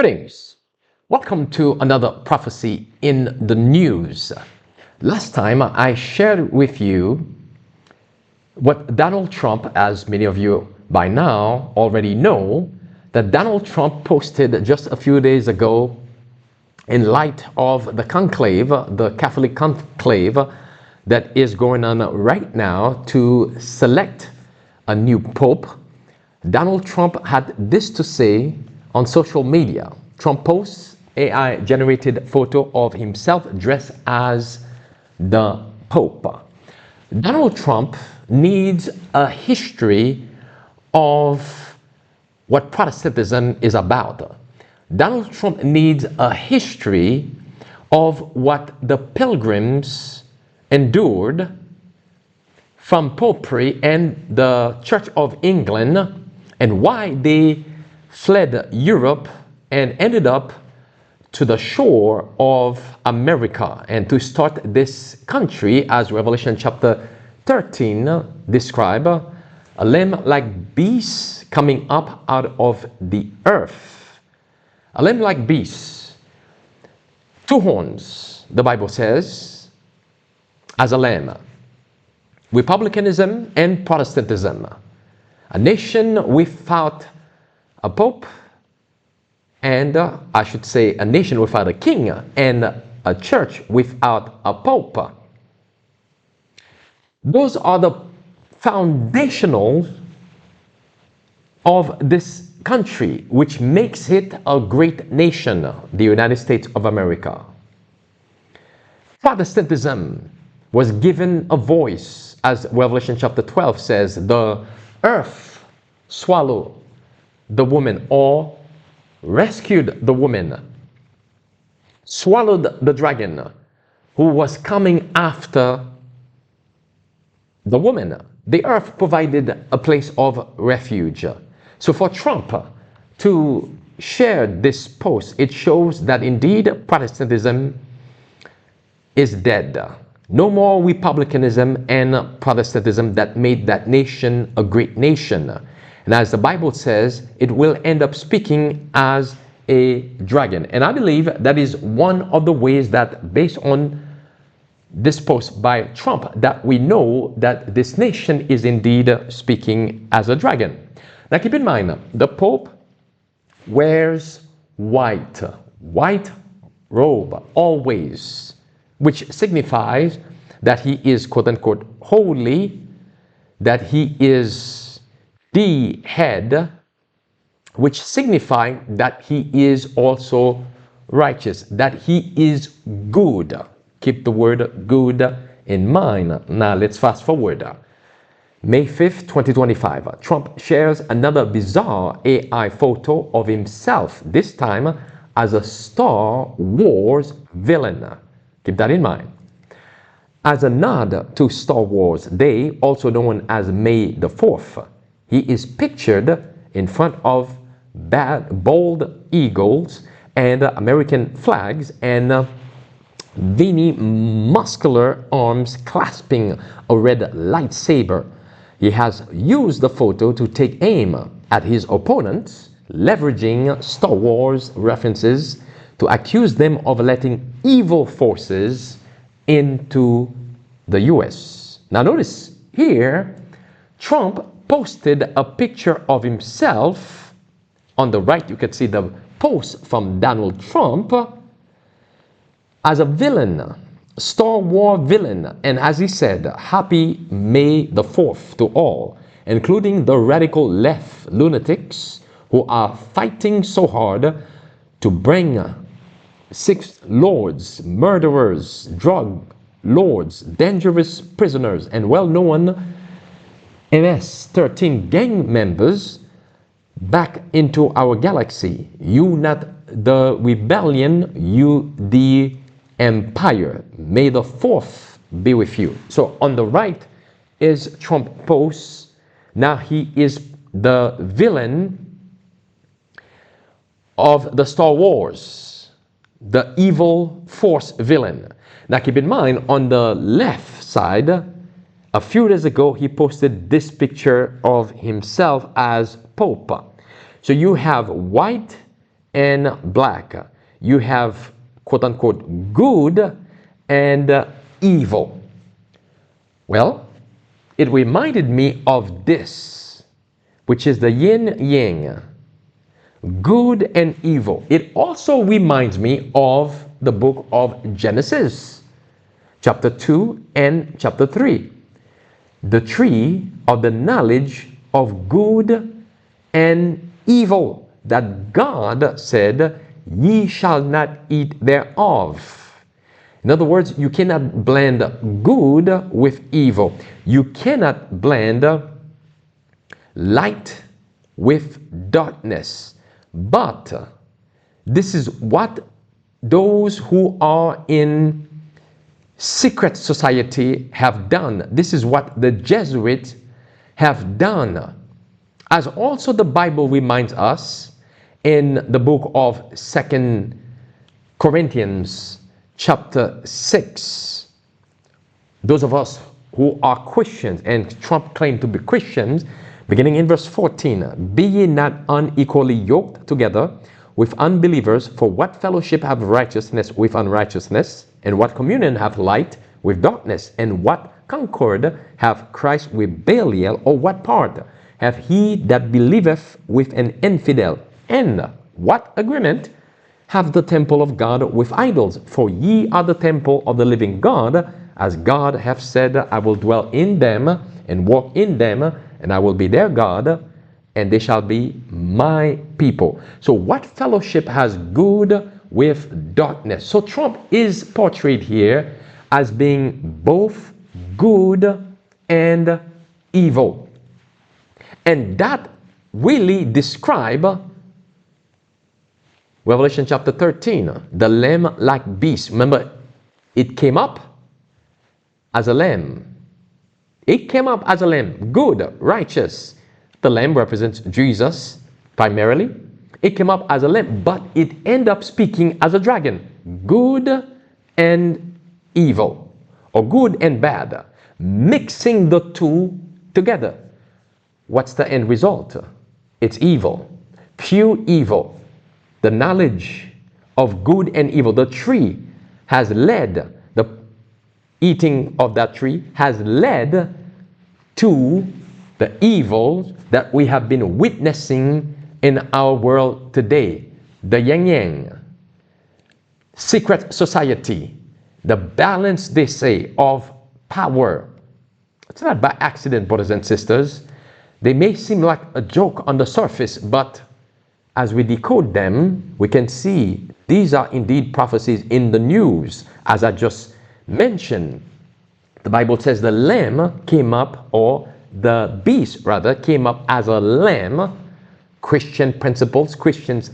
Greetings. Welcome to another prophecy in the news. Last time I shared with you what Donald Trump, as many of you by now already know, that Donald Trump posted just a few days ago in light of the conclave, the Catholic conclave that is going on right now to select a new pope. Donald Trump had this to say on social media. Trump posts AI-generated photo of himself dressed as the Pope. Donald Trump needs a history of what Protestantism is about. Donald Trump needs a history of what the pilgrims endured from popery and the Church of England and why they fled Europe and ended up to the shore of America and to start this country, as Revelation chapter 13 describe, a lamb like beast coming up out of the earth. A lamb like beast, two horns, the Bible says, as a lamb. Republicanism and Protestantism. A nation without a pope, and I should say a nation without a king, and a church without a pope. Those are the foundational of this country, which makes it a great nation, the United States of America. Protestantism was given a voice, as Revelation chapter 12 says, the earth swallowed the woman, or rescued the woman, swallowed the dragon who was coming after the woman. The earth provided a place of refuge. So for Trump to share this post, it shows that indeed Protestantism is dead. No more republicanism and Protestantism that made that nation a great nation. And as the Bible says, it will end up speaking as a dragon. And I believe that is one of the ways that, based on this post by Trump, that we know that this nation is indeed speaking as a dragon. Now keep in mind, the Pope wears white robe always, which signifies that he is quote-unquote holy, that he is the head, which signifies that he is also righteous, that he is good. Keep the word good in mind. Now let's fast forward. May 5th, 2025, Trump shares another bizarre AI photo of himself, this time as a Star Wars villain. Keep that in mind. As a nod to Star Wars Day, also known as May the 4th, he is pictured in front of bald eagles and American flags and veiny muscular arms clasping a red lightsaber. He has used the photo to take aim at his opponents, leveraging Star Wars references to accuse them of letting evil forces into the US. Now notice here, Trump posted a picture of himself. On the right, you can see the post from Donald Trump as a villain, Star Wars villain. And as he said, happy May the 4th to all, including the radical left lunatics who are fighting so hard to bring six lords, murderers, drug lords, dangerous prisoners, and well-known MS-13 gang members back into our galaxy. You not the rebellion, you the empire. May the 4th be with you. So on the right is Trump posts. Now he is the villain of the Star Wars, the evil force villain. Now keep in mind, on the left side, a few days ago, he posted this picture of himself as Pope. So you have white and black. You have quote unquote good and evil. Well, it reminded me of this, which is the yin yang, good and evil. It also reminds me of the book of Genesis, chapter 2 and chapter 3. The tree of the knowledge of good and evil, that God said, ye shall not eat thereof. In other words, you cannot blend good with evil. You cannot blend light with darkness. But this is what those who are in secret society have done. This is what the Jesuits have done. As also the Bible reminds us in the book of 2 Corinthians chapter 6. Those of us who are Christians, and Trump claimed to be Christians, beginning in verse 14, be ye not unequally yoked together with unbelievers, for what fellowship have righteousness with unrighteousness? And what communion hath light with darkness? And what concord hath Christ with Belial? Or what part hath he that believeth with an infidel? And what agreement hath the temple of God with idols? For ye are the temple of the living God, as God hath said, I will dwell in them and walk in them, and I will be their God, and they shall be my people. So what fellowship has good with darkness? So Trump is portrayed here as being both good and evil. And that really describes Revelation chapter 13, the lamb-like beast. Remember, it came up as a lamb. It came up as a lamb, good, righteous. The lamb represents Jesus primarily. It came up as a lamb, but it ended up speaking as a dragon. Good and evil, or good and bad, mixing the two together. What's the end result? It's evil, pure evil. The knowledge of good and evil, the tree has led, the eating of that tree has led to the evil that we have been witnessing in our world today. The yang, secret society, the balance, they say, of power. It's not by accident, brothers and sisters. They may seem like a joke on the surface, but as we decode them, we can see these are indeed prophecies in the news. As I just mentioned, the Bible says the lamb came up, or the beast rather, came up as a lamb. Christian principles, Christians'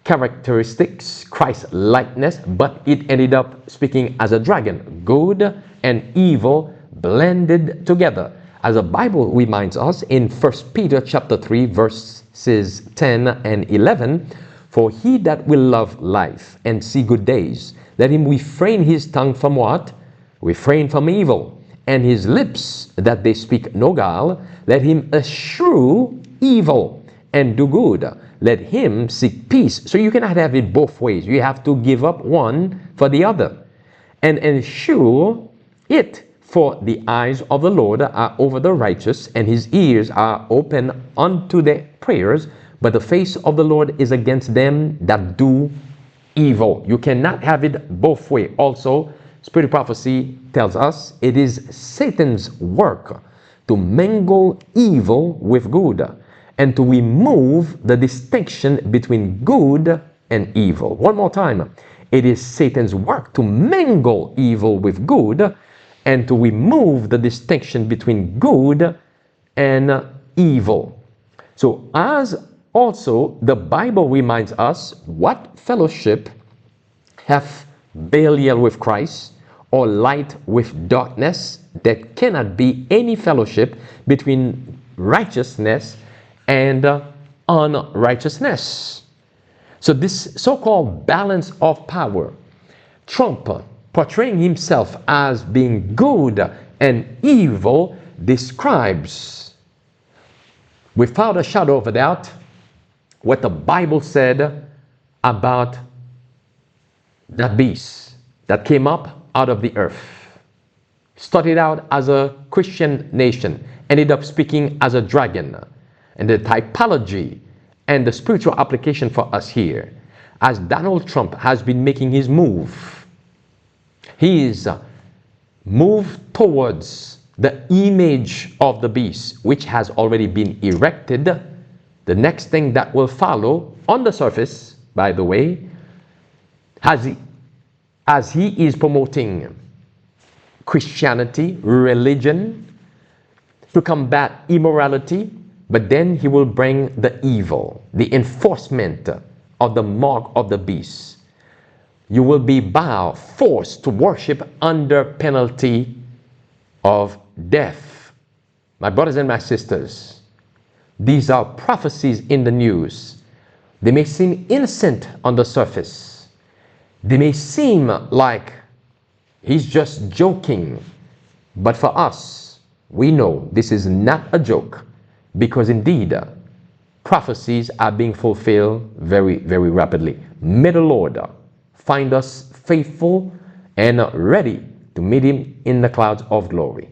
characteristics, Christ's likeness, but it ended up speaking as a dragon. Good and evil blended together. As the Bible reminds us in 1 Peter chapter 3, verses 10 and 11, for he that will love life and see good days, let him refrain his tongue from what? Refrain from evil, and his lips that they speak no guile. Let him eschew evil and do good. Let him seek peace. So you cannot have it both ways. You have to give up one for the other. And ensure it, for the eyes of the Lord are over the righteous, and his ears are open unto their prayers. But the face of the Lord is against them that do evil. You cannot have it both ways. Also, Spirit of Prophecy tells us it is Satan's work to mingle evil with good and to remove the distinction between good and evil. One more time. It is Satan's work to mingle evil with good and to remove the distinction between good and evil. So as also the Bible reminds us, what fellowship hath Belial with Christ, or light with darkness? There cannot be any fellowship between righteousness and unrighteousness. So this so-called balance of power, Trump portraying himself as being good and evil, describes without a shadow of a doubt what the Bible said about that beast that came up out of the earth. Started out as a Christian nation, ended up speaking as a dragon. And the typology and the spiritual application for us here, as Donald Trump has been making his move, he is moved towards the image of the beast, which has already been erected. The next thing that will follow on the surface, by the way, as he is promoting Christianity, religion, to combat immorality, but then he will bring the evil, the enforcement of the mark of the beast. You will be forced to worship under penalty of death. My brothers and my sisters, these are prophecies in the news. They may seem innocent on the surface. They may seem like he's just joking. But for us, we know this is not a joke, because indeed, prophecies are being fulfilled very, very rapidly. May the Lord find us faithful and ready to meet him in the clouds of glory.